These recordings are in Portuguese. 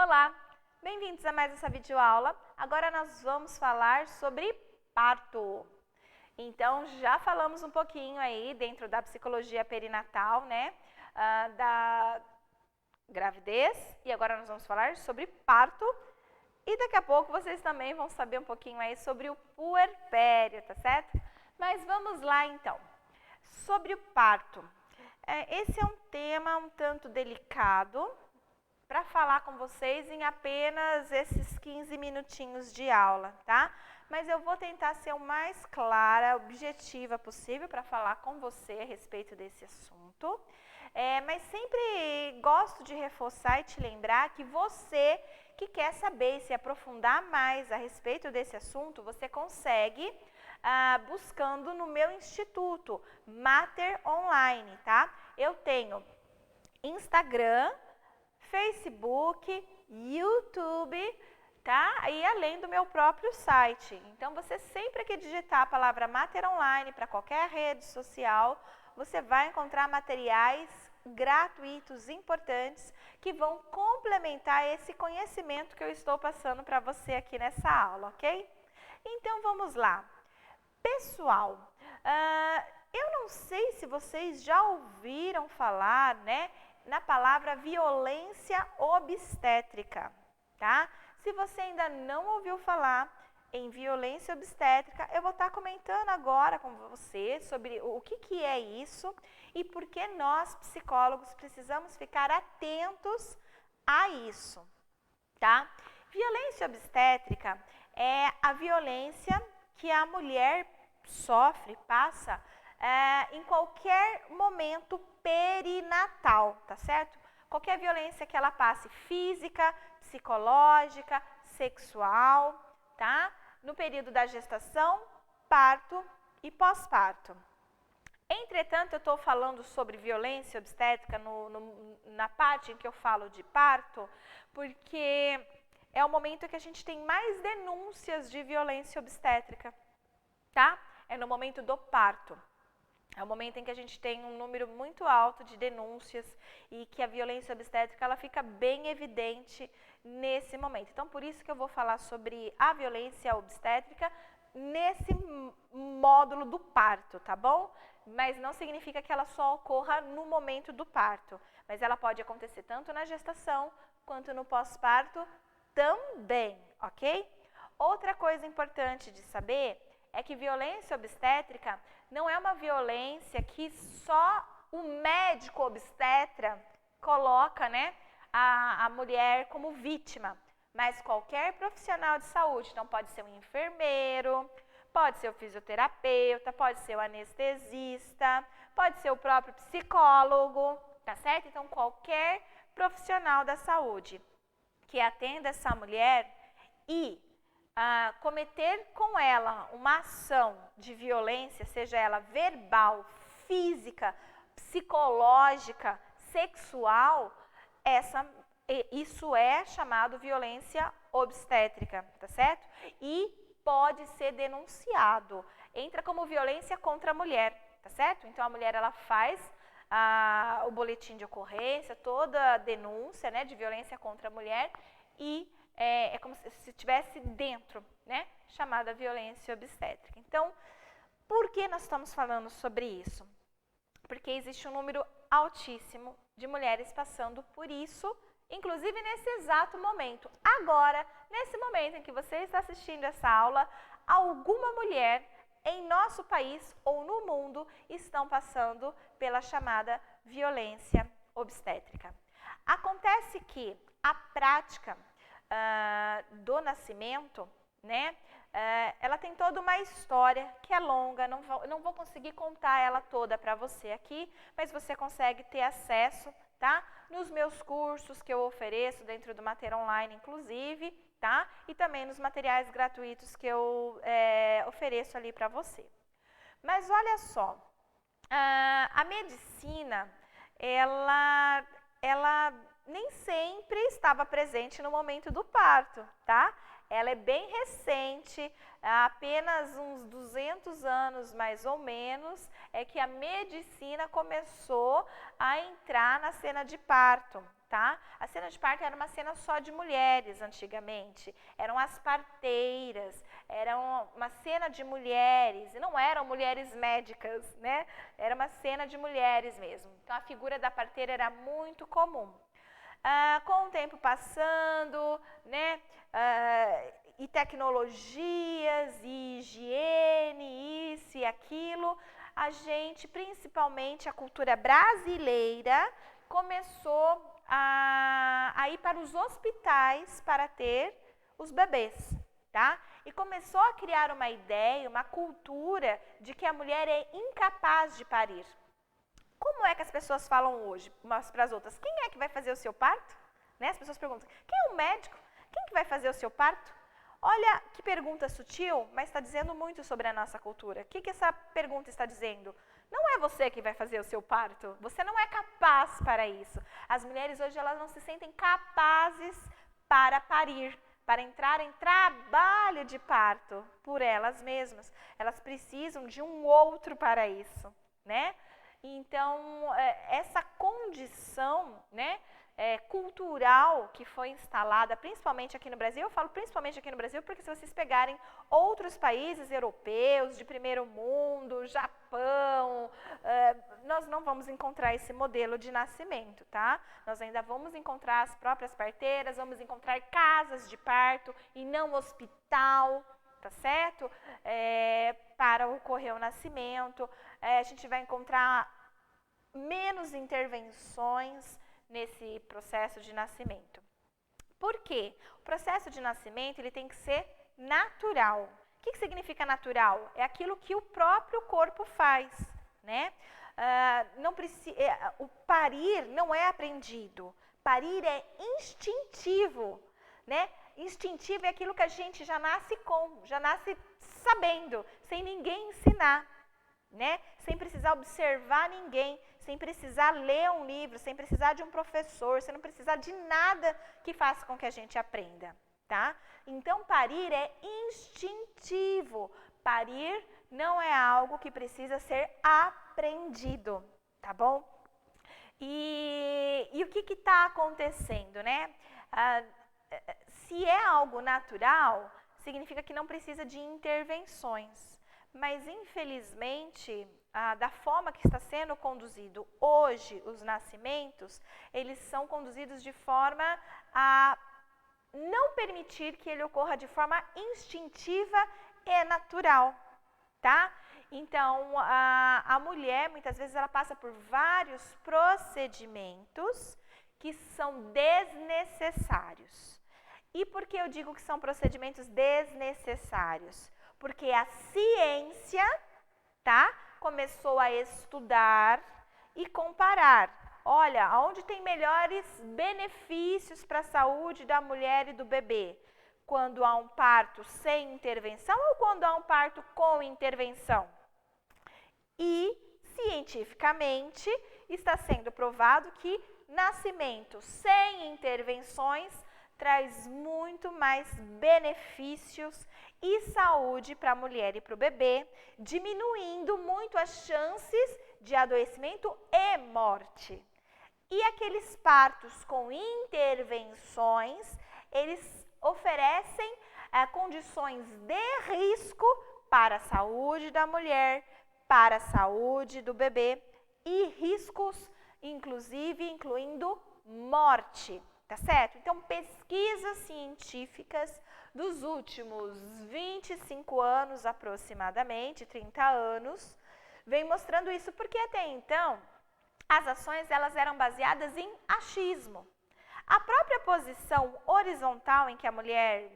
Olá, bem-vindos a mais essa videoaula. Agora nós vamos falar sobre parto. Então, já falamos um pouquinho aí dentro da psicologia perinatal, né, da gravidez, e agora nós vamos falar sobre parto. E daqui a pouco vocês também vão saber um pouquinho aí sobre o puerpério, tá certo? Mas vamos lá então. Sobre o parto. Esse é um tema um tanto delicado para falar com vocês em apenas esses 15 minutinhos de aula, tá? Mas eu vou tentar ser o mais clara, objetiva possível para falar com você a respeito desse assunto. Mas sempre gosto de reforçar e te lembrar que você que quer saber e se aprofundar mais a respeito desse assunto, você consegue buscando no meu instituto, Mater Online, tá? Eu tenho Instagram, Facebook, YouTube, tá? E além do meu próprio site. Então, você sempre que digitar a palavra Mater Online para qualquer rede social, você vai encontrar materiais gratuitos, importantes, que vão complementar esse conhecimento que eu estou passando para você aqui nessa aula, ok? Então, vamos lá. Pessoal, eu não sei se vocês já ouviram falar, né, na palavra violência obstétrica, tá? Se você ainda não ouviu falar em violência obstétrica, eu vou estar comentando agora com você sobre o que é isso e por que nós, psicólogos, precisamos ficar atentos a isso, tá? Violência obstétrica é a violência que a mulher sofre, passa em qualquer momento perinatal, tá certo? Qualquer violência que ela passe, física, psicológica, sexual, tá? No período da gestação, parto e pós-parto. Entretanto, eu estou falando sobre violência obstétrica na parte em que eu falo de parto, porque é o momento que a gente tem mais denúncias de violência obstétrica, tá? É no momento do parto. É o momento em que a gente tem um número muito alto de denúncias e que a violência obstétrica ela fica bem evidente nesse momento. Então, por isso que eu vou falar sobre a violência obstétrica nesse módulo do parto, tá bom? Mas não significa que ela só ocorra no momento do parto, mas ela pode acontecer tanto na gestação quanto no pós-parto também, ok? Outra coisa importante de saber é que violência obstétrica não é uma violência que só o médico obstetra coloca, né, a mulher como vítima, mas qualquer profissional de saúde. Então, pode ser um enfermeiro, pode ser o fisioterapeuta, pode ser o anestesista, pode ser o próprio psicólogo, tá certo? Então, qualquer profissional da saúde que atenda essa mulher e cometer com ela uma ação de violência, seja ela verbal, física, psicológica, sexual, isso é chamado violência obstétrica, tá certo? E pode ser denunciado, entra como violência contra a mulher, tá certo? Então a mulher ela faz o boletim de ocorrência, toda a denúncia, né, de violência contra a mulher e é como se estivesse dentro, né? Chamada violência obstétrica. Então, por que nós estamos falando sobre isso? Porque existe um número altíssimo de mulheres passando por isso, inclusive nesse exato momento. Agora, nesse momento em que você está assistindo essa aula, alguma mulher em nosso país ou no mundo estão passando pela chamada violência obstétrica. Acontece que a prática do nascimento, né, ela tem toda uma história que é longa, não vou conseguir contar ela toda para você aqui, mas você consegue ter acesso, tá, nos meus cursos que eu ofereço dentro do Mater Online, inclusive, tá, e também nos materiais gratuitos que eu ofereço ali para você. Mas olha só, a medicina, ela nem sempre estava presente no momento do parto, tá? Ela é bem recente, há apenas uns 200 anos mais ou menos, é que a medicina começou a entrar na cena de parto, tá? A cena de parto era uma cena só de mulheres antigamente, eram as parteiras, era uma cena de mulheres, e não eram mulheres médicas, né? Era uma cena de mulheres mesmo. Então a figura da parteira era muito comum. Com o tempo passando, né? E tecnologias, e higiene, isso e aquilo, a gente, principalmente a cultura brasileira, começou a ir para os hospitais para ter os bebês, tá? E começou a criar uma ideia, uma cultura de que a mulher é incapaz de parir. Como é que as pessoas falam hoje umas para as outras? Quem é que vai fazer o seu parto? Né? As pessoas perguntam, quem é o médico? Quem que vai fazer o seu parto? Olha que pergunta sutil, mas está dizendo muito sobre a nossa cultura. O que essa pergunta está dizendo? Não é você que vai fazer o seu parto. Você não é capaz para isso. As mulheres hoje elas não se sentem capazes para parir, para entrar em trabalho de parto por elas mesmas. Elas precisam de um outro para isso, né? Então, essa condição, né, cultural que foi instalada, principalmente aqui no Brasil, eu falo principalmente aqui no Brasil, porque se vocês pegarem outros países europeus, de primeiro mundo, Japão, nós não vamos encontrar esse modelo de nascimento, tá? Nós ainda vamos encontrar as próprias parteiras, vamos encontrar casas de parto e não hospital, tá certo? Para ocorrer o nascimento, a gente vai encontrar menos intervenções nesse processo de nascimento. Por quê? O processo de nascimento ele tem que ser natural. O que significa natural? É aquilo que o próprio corpo faz, né? O parir não é aprendido. Parir é instintivo, né? Instintivo é aquilo que a gente já nasce com, já nasce sabendo, sem ninguém ensinar, né? Sem precisar observar ninguém, sem precisar ler um livro, sem precisar de um professor, sem não precisar de nada que faça com que a gente aprenda, tá? Então, parir é instintivo. Parir não é algo que precisa ser aprendido, tá bom? E o que está acontecendo, né? Se é algo natural, significa que não precisa de intervenções. Mas, infelizmente, da forma que está sendo conduzido hoje os nascimentos, eles são conduzidos de forma a não permitir que ele ocorra de forma instintiva e natural, tá? Então, a mulher, muitas vezes, ela passa por vários procedimentos que são desnecessários. E por que eu digo que são procedimentos desnecessários? Porque a ciência, tá, começou a estudar e comparar. Olha, onde tem melhores benefícios para a saúde da mulher e do bebê? Quando há um parto sem intervenção ou quando há um parto com intervenção? E, cientificamente, está sendo provado que nascimento sem intervenções traz muito mais benefícios e saúde para a mulher e para o bebê, diminuindo muito as chances de adoecimento e morte. E aqueles partos com intervenções, eles oferecem condições de risco para a saúde da mulher, para a saúde do bebê e riscos, inclusive, incluindo morte, tá certo? Então, pesquisas científicas dos últimos 25 anos aproximadamente, 30 anos, vem mostrando isso, porque até então as ações elas eram baseadas em achismo. A própria posição horizontal em que a mulher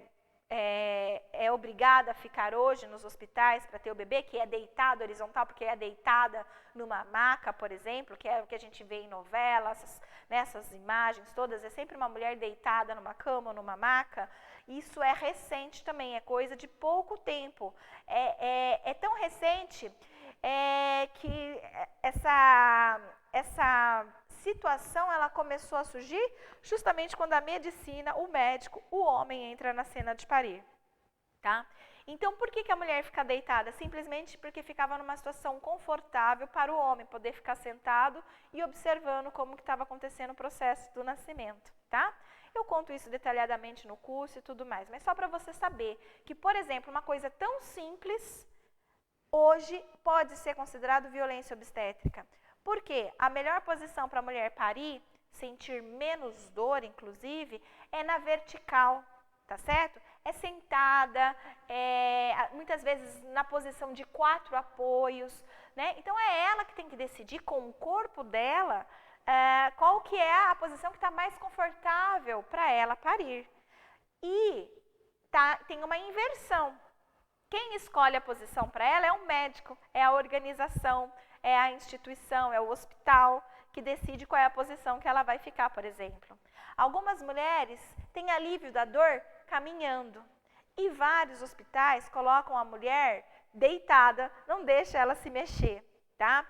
é obrigada a ficar hoje nos hospitais para ter o bebê, que é deitada horizontal, porque é deitada numa maca, por exemplo, que é o que a gente vê em novelas, nessas imagens todas, é sempre uma mulher deitada numa cama ou numa maca. Isso é recente também, é coisa de pouco tempo. É tão recente que essa situação ela começou a surgir justamente quando a medicina, o médico, o homem entra na cena de parir, tá? Então, por que a mulher fica deitada? Simplesmente porque ficava numa situação confortável para o homem poder ficar sentado e observando como que estava acontecendo o processo do nascimento, tá? Eu conto isso detalhadamente no curso e tudo mais, mas só para você saber que, por exemplo, uma coisa tão simples, hoje pode ser considerado violência obstétrica. Por quê? A melhor posição para a mulher parir, sentir menos dor, inclusive, é na vertical, tá certo? É sentada, muitas vezes na posição de 4 apoios, né? Então é ela que tem que decidir com o corpo dela qual que é a posição que está mais confortável para ela parir. E tem uma inversão. Quem escolhe a posição para ela é o médico, é a organização, é a instituição, é o hospital que decide qual é a posição que ela vai ficar, por exemplo. Algumas mulheres têm alívio da dor caminhando. E vários hospitais colocam a mulher deitada, não deixa ela se mexer, tá?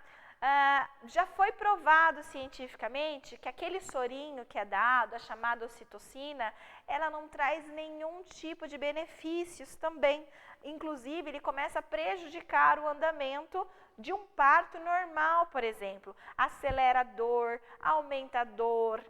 Já foi provado cientificamente que aquele sorinho que é dado, a chamada ocitocina, ela não traz nenhum tipo de benefícios também. Inclusive, ele começa a prejudicar o andamento de um parto normal, por exemplo. Acelera a dor, aumenta a dor,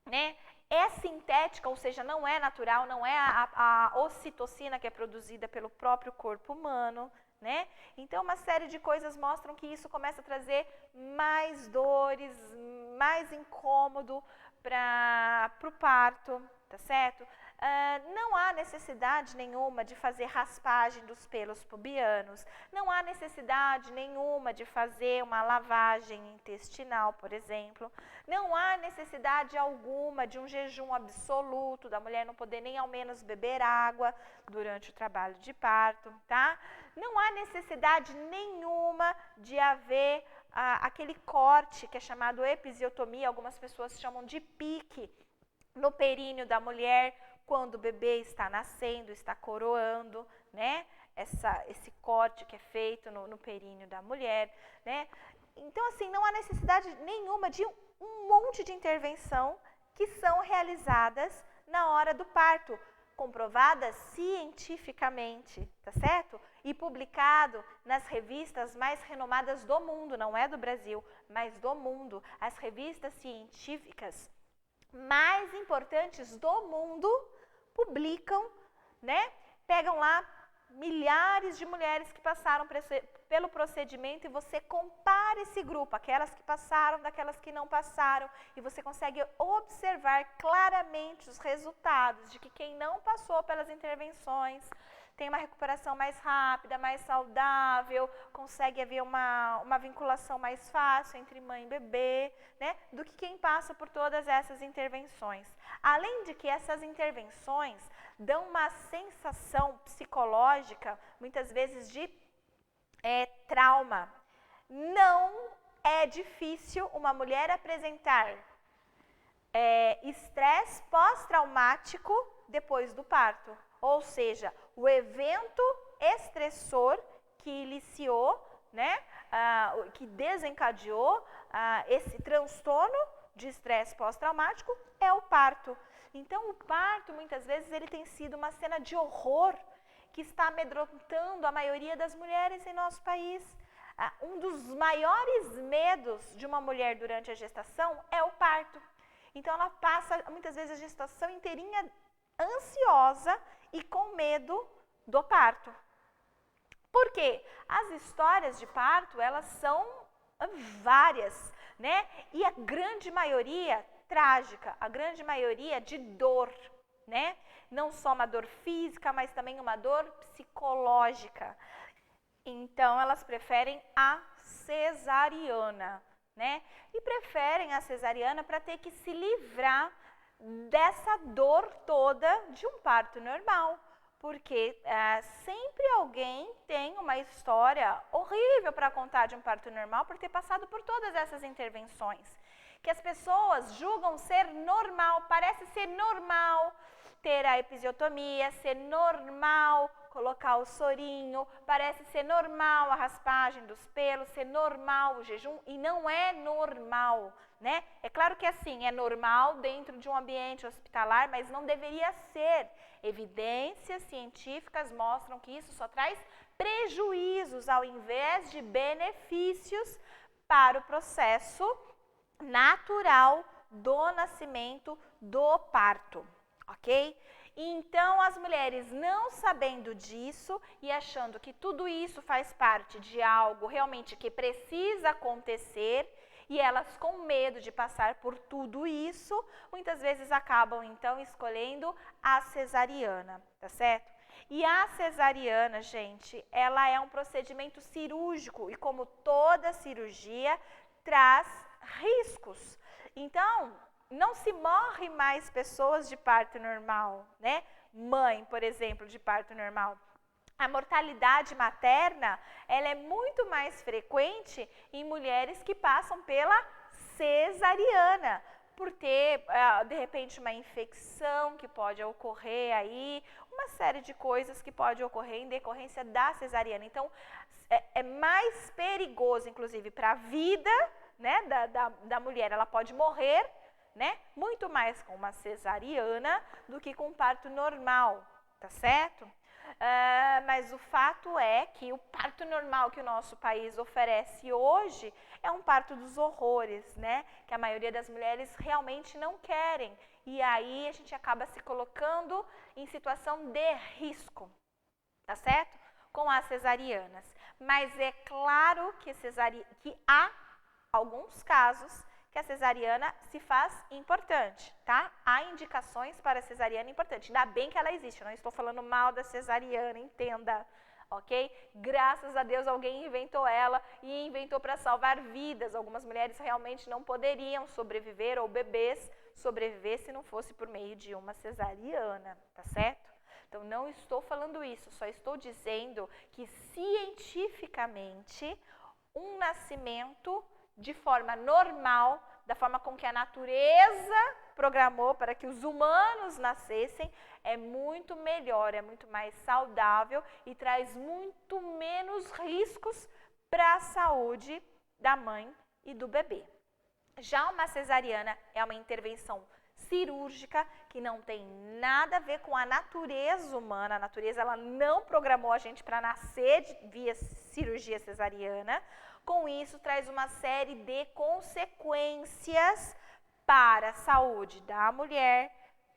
né? É sintética, ou seja, não é natural, não é a ocitocina que é produzida pelo próprio corpo humano, né? Então, uma série de coisas mostram que isso começa a trazer mais dores, mais incômodo para o parto, tá certo? Não há necessidade nenhuma de fazer raspagem dos pelos pubianos, não há necessidade nenhuma de fazer uma lavagem intestinal, por exemplo, não há necessidade alguma de um jejum absoluto, da mulher não poder nem ao menos beber água durante o trabalho de parto, tá? Não há necessidade nenhuma de haver aquele corte que é chamado episiotomia, algumas pessoas chamam de pique, no períneo da mulher, quando o bebê está nascendo, está coroando, né? Esse corte que é feito no períneo da mulher, né? Então, assim, não há necessidade nenhuma de um monte de intervenção que são realizadas na hora do parto, comprovadas cientificamente, tá certo? E publicado nas revistas mais renomadas do mundo, não é do Brasil, mas do mundo, as revistas científicas mais importantes do mundo publicam, né? Pegam lá milhares de mulheres que passaram pelo procedimento e você compara esse grupo, aquelas que passaram daquelas que não passaram, e você consegue observar claramente os resultados de que quem não passou pelas intervenções tem uma recuperação mais rápida, mais saudável, consegue haver uma vinculação mais fácil entre mãe e bebê, né, do que quem passa por todas essas intervenções. Além de que essas intervenções dão uma sensação psicológica, muitas vezes de trauma. Não é difícil uma mulher apresentar estresse pós-traumático depois do parto. Ou seja, o evento estressor que iniciou, né, que desencadeou esse transtorno de estresse pós-traumático é o parto. Então, o parto, muitas vezes, ele tem sido uma cena de horror que está amedrontando a maioria das mulheres em nosso país. Um dos maiores medos de uma mulher durante a gestação é o parto. Então, ela passa, muitas vezes, a gestação inteirinha ansiosa e com medo do parto. Por quê? As histórias de parto, elas são várias, né? E a grande maioria trágica, a grande maioria de dor, né? Não só uma dor física, mas também uma dor psicológica. Então, elas preferem a cesariana, né? E preferem a cesariana para ter que se livrar dessa dor toda de um parto normal, porque sempre alguém tem uma história horrível para contar de um parto normal por ter passado por todas essas intervenções, que as pessoas julgam ser normal, parece ser normal ter a episiotomia, ser normal colocar o sorinho, parece ser normal a raspagem dos pelos, ser normal o jejum, e não é normal, né? É claro que assim, é normal dentro de um ambiente hospitalar, mas não deveria ser. Evidências científicas mostram que isso só traz prejuízos ao invés de benefícios para o processo natural do nascimento, do parto, ok? Então, as mulheres não sabendo disso e achando que tudo isso faz parte de algo realmente que precisa acontecer, e elas com medo de passar por tudo isso, muitas vezes acabam então escolhendo a cesariana, tá certo? E a cesariana, gente, ela é um procedimento cirúrgico e como toda cirurgia, traz riscos. Então, não se morre mais pessoas de parto normal, né? Mãe, por exemplo, de parto normal. A mortalidade materna, ela é muito mais frequente em mulheres que passam pela cesariana, por ter, de repente, uma infecção que pode ocorrer aí, uma série de coisas que pode ocorrer em decorrência da cesariana. Então, é mais perigoso, inclusive, para a vida, né, da mulher. Ela pode morrer, né, muito mais com uma cesariana do que com um parto normal, tá certo? Mas o fato é que o parto normal que o nosso país oferece hoje é um parto dos horrores, né? Que a maioria das mulheres realmente não querem. E aí a gente acaba se colocando em situação de risco, tá certo? Com as cesarianas. Mas é claro que há alguns casos que a cesariana se faz importante, tá? Há indicações para a cesariana importante. Ainda bem que ela existe, eu não estou falando mal da cesariana, entenda, ok? Graças a Deus alguém inventou ela e inventou para salvar vidas. Algumas mulheres realmente não poderiam sobreviver, ou bebês sobreviver, se não fosse por meio de uma cesariana, tá certo? Então, não estou falando isso, só estou dizendo que cientificamente um nascimento de forma normal, da forma com que a natureza programou para que os humanos nascessem, é muito melhor, é muito mais saudável e traz muito menos riscos para a saúde da mãe e do bebê. Já uma cesariana é uma intervenção cirúrgica que não tem nada a ver com a natureza humana. A natureza ela não programou a gente para nascer via cirurgia cesariana. Com isso, traz uma série de consequências para a saúde da mulher,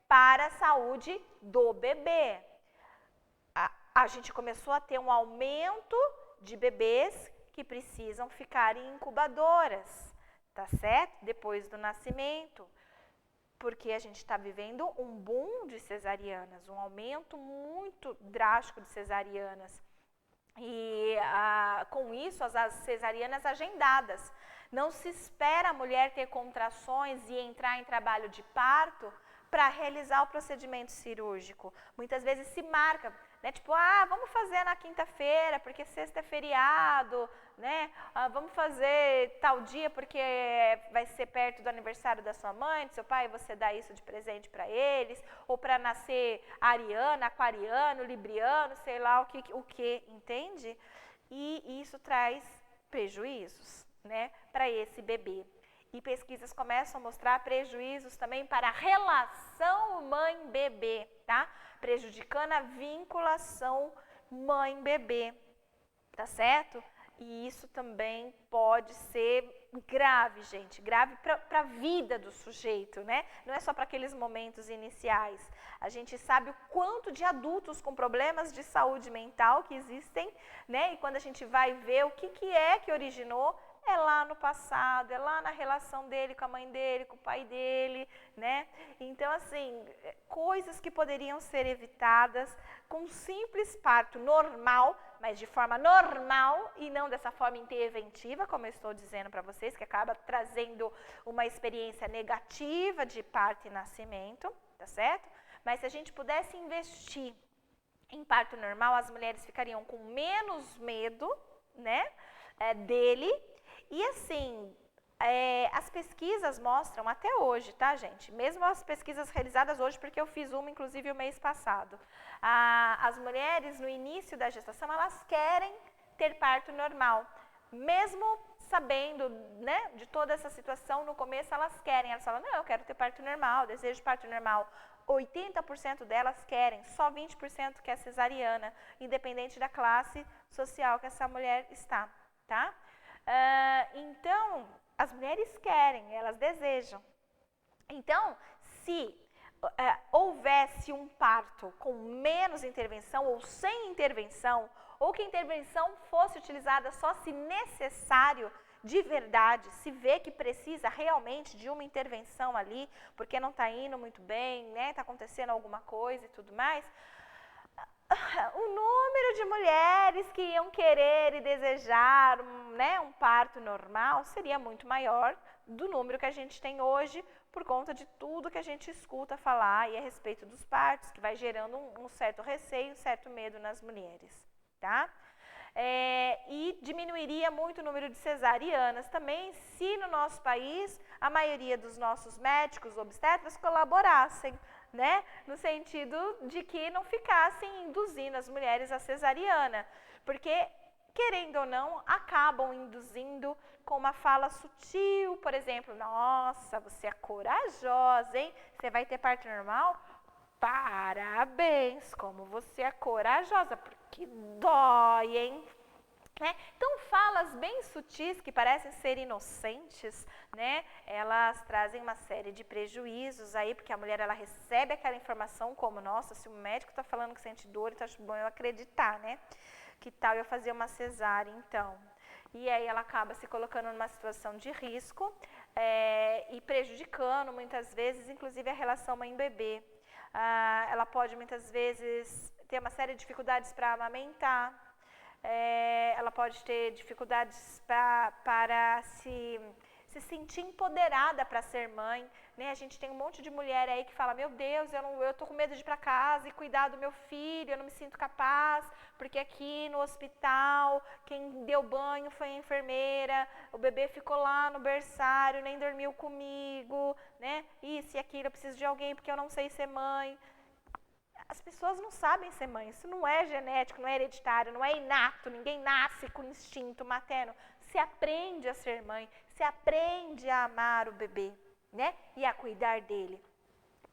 para a saúde do bebê. A gente começou a ter um aumento de bebês que precisam ficar em incubadoras, tá certo? Depois do nascimento. Porque a gente está vivendo um boom de cesarianas, um aumento muito drástico de cesarianas. E com isso, as cesarianas agendadas. Não se espera a mulher ter contrações e entrar em trabalho de parto para realizar o procedimento cirúrgico. Muitas vezes se marca, né? Tipo, vamos fazer na quinta-feira, porque sexta é feriado, né? Vamos fazer tal dia, porque vai ser perto do aniversário da sua mãe, do seu pai, e você dá isso de presente para eles, ou para nascer ariano, aquariano, libriano, sei lá o que, entende? E isso traz prejuízos, né, para esse bebê. E pesquisas começam a mostrar prejuízos também para a relação mãe-bebê, tá? Prejudicando a vinculação mãe-bebê, tá certo? E isso também pode ser grave, gente, grave para a vida do sujeito, né? Não é só para aqueles momentos iniciais. A gente sabe o quanto de adultos com problemas de saúde mental que existem, né? E quando a gente vai ver o que é que originou, é lá no passado, é lá na relação dele com a mãe dele, com o pai dele, né? Então, assim, coisas que poderiam ser evitadas com um simples parto normal, mas de forma normal e não dessa forma interventiva, como eu estou dizendo para vocês, que acaba trazendo uma experiência negativa de parto e nascimento, tá certo? Mas se a gente pudesse investir em parto normal, as mulheres ficariam com menos medo, né, dele. E assim, as pesquisas mostram até hoje, tá, gente? Mesmo as pesquisas realizadas hoje, porque eu fiz uma, inclusive, o mês passado. As mulheres, no início da gestação, elas querem ter parto normal, mesmo sabendo, né, de toda essa situação, no começo elas querem, elas falam, não, eu quero ter parto normal, desejo parto normal. 80% delas querem, só 20% quer cesariana, independente da classe social que essa mulher está, tá? Então, as mulheres querem, elas desejam. Então, se houvesse um parto com menos intervenção ou sem intervenção, ou que a intervenção fosse utilizada só se necessário de verdade, se vê que precisa realmente de uma intervenção ali, porque não está indo muito bem, né, está acontecendo alguma coisa e tudo mais, o número de mulheres que iam querer e desejar um parto normal seria muito maior do número que a gente tem hoje, por conta de tudo que a gente escuta falar e a respeito dos partos, que vai gerando um certo receio, um certo medo nas mulheres, tá? E diminuiria muito o número de cesarianas também, se no nosso país a maioria dos nossos médicos obstetras colaborassem, né? No sentido de que não ficassem induzindo as mulheres à cesariana, porque, querendo ou não, acabam induzindo com uma fala sutil, por exemplo, nossa, você é corajosa, hein? Você vai ter parto normal? Parabéns, como você é corajosa, porque dói, hein? Né? Então, falas bem sutis que parecem ser inocentes, né? Elas trazem uma série de prejuízos aí, porque a mulher ela recebe aquela informação como, nossa, se o médico está falando que sente dor, então acho bom eu acreditar, né? Que tal eu fazer uma cesárea, então? E aí ela acaba se colocando numa situação de risco e prejudicando muitas vezes, inclusive a relação mãe-bebê. Ela pode muitas vezes ter uma série de dificuldades para amamentar, ela pode ter dificuldades para se sentir empoderada para ser mãe, né? A gente tem um monte de mulher aí que fala, meu Deus, eu tô com medo de ir para casa e cuidar do meu filho, eu não me sinto capaz, porque aqui no hospital, quem deu banho foi a enfermeira, o bebê ficou lá no berçário, nem dormiu comigo, né? Isso e aquilo, eu preciso de alguém porque eu não sei ser mãe. As pessoas não sabem ser mãe, isso não é genético, não é hereditário, não é inato, ninguém nasce com instinto materno. Se aprende a ser mãe, se aprende a amar o bebê, né? E a cuidar dele.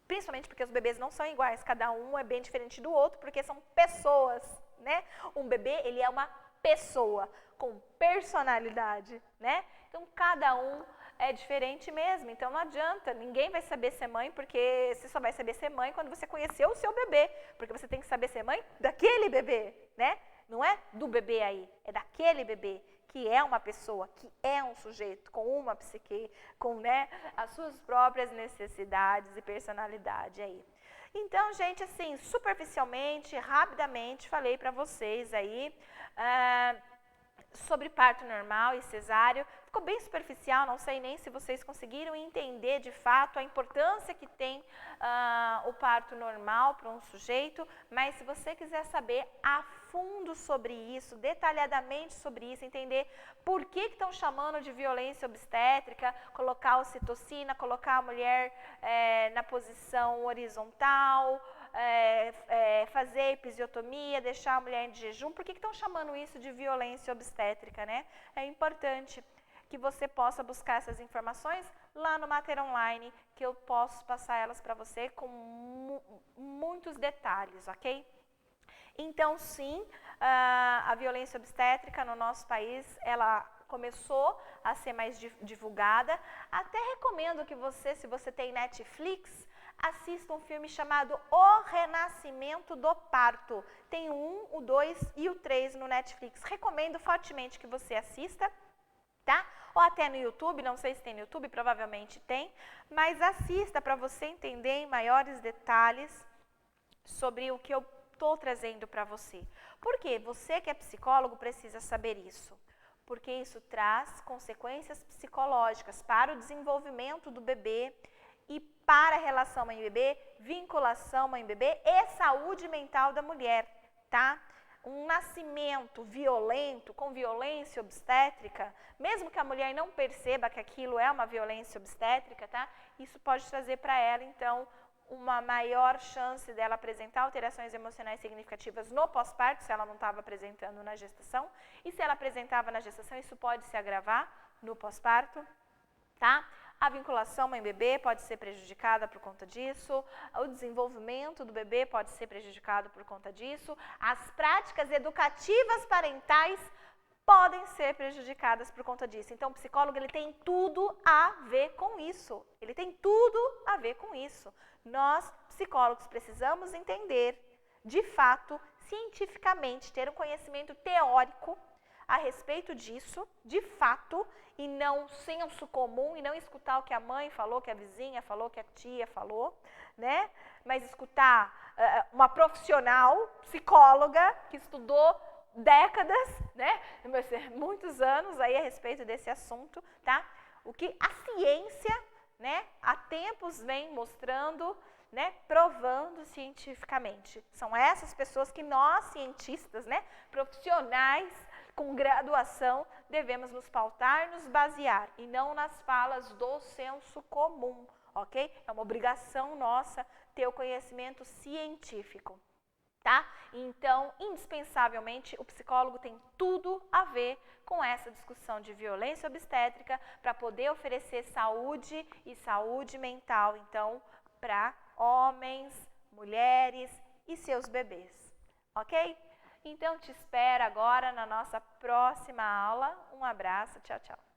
Principalmente porque os bebês não são iguais, cada um é bem diferente do outro, porque são pessoas, né? Um bebê, ele é uma pessoa com personalidade, né? Então, cada um é diferente mesmo, então não adianta, ninguém vai saber ser mãe, porque você só vai saber ser mãe quando você conheceu o seu bebê, porque você tem que saber ser mãe daquele bebê, né? Não é do bebê aí, é daquele bebê, que é uma pessoa, que é um sujeito com uma psique, com, né, as suas próprias necessidades e personalidade aí. Então, gente, assim, superficialmente, rapidamente, falei para vocês aí sobre parto normal e cesáreo. Ficou bem superficial, não sei nem se vocês conseguiram entender de fato a importância que tem o parto normal para um sujeito, mas se você quiser saber a fundo sobre isso, detalhadamente sobre isso, entender por que estão chamando de violência obstétrica, colocar ocitocina, colocar a mulher na posição horizontal, fazer episiotomia, deixar a mulher em jejum, por que estão chamando isso de violência obstétrica, né? É importante que você possa buscar essas informações lá no Mater Online, que eu posso passar elas para você com muitos detalhes, ok? Então, sim, a violência obstétrica no nosso país, ela começou a ser mais divulgada. Até recomendo que você, se você tem Netflix, assista um filme chamado O Renascimento do Parto. Tem o 1, o 2 e o 3 no Netflix. Recomendo fortemente que você assista, tá? Ou até no YouTube, não sei se tem no YouTube, provavelmente tem, mas assista para você entender em maiores detalhes sobre o que eu estou trazendo para você. Por quê? Você que é psicólogo precisa saber isso, porque isso traz consequências psicológicas para o desenvolvimento do bebê e para a relação mãe-bebê, vinculação mãe-bebê e saúde mental da mulher, tá? Um nascimento violento, com violência obstétrica, mesmo que a mulher não perceba que aquilo é uma violência obstétrica, tá? Isso pode trazer para ela, então, uma maior chance dela apresentar alterações emocionais significativas no pós-parto, se ela não estava apresentando na gestação. E se ela apresentava na gestação, isso pode se agravar, no pós-parto, tá? A vinculação mãe-bebê pode ser prejudicada por conta disso, o desenvolvimento do bebê pode ser prejudicado por conta disso, as práticas educativas parentais podem ser prejudicadas por conta disso. Então, o psicólogo ele tem tudo a ver com isso. Ele tem tudo a ver com isso. Nós, psicólogos, precisamos entender, de fato, cientificamente, ter um conhecimento teórico a respeito disso, de fato, e não senso comum, e não escutar o que a mãe falou, que a vizinha falou, que a tia falou, né? Mas escutar uma profissional, psicóloga, que estudou décadas, né? Muitos anos aí a respeito desse assunto, tá? O que a ciência, né, há tempos vem mostrando, né, provando cientificamente. São essas pessoas que nós, cientistas, né, profissionais com graduação, devemos nos pautar, nos basear, e não nas falas do senso comum, ok? É uma obrigação nossa ter o conhecimento científico, tá? Então, indispensavelmente, o psicólogo tem tudo a ver com essa discussão de violência obstétrica para poder oferecer saúde e saúde mental, então, para homens, mulheres e seus bebês, ok? Então, te espero agora na nossa próxima aula. Um abraço, tchau, tchau.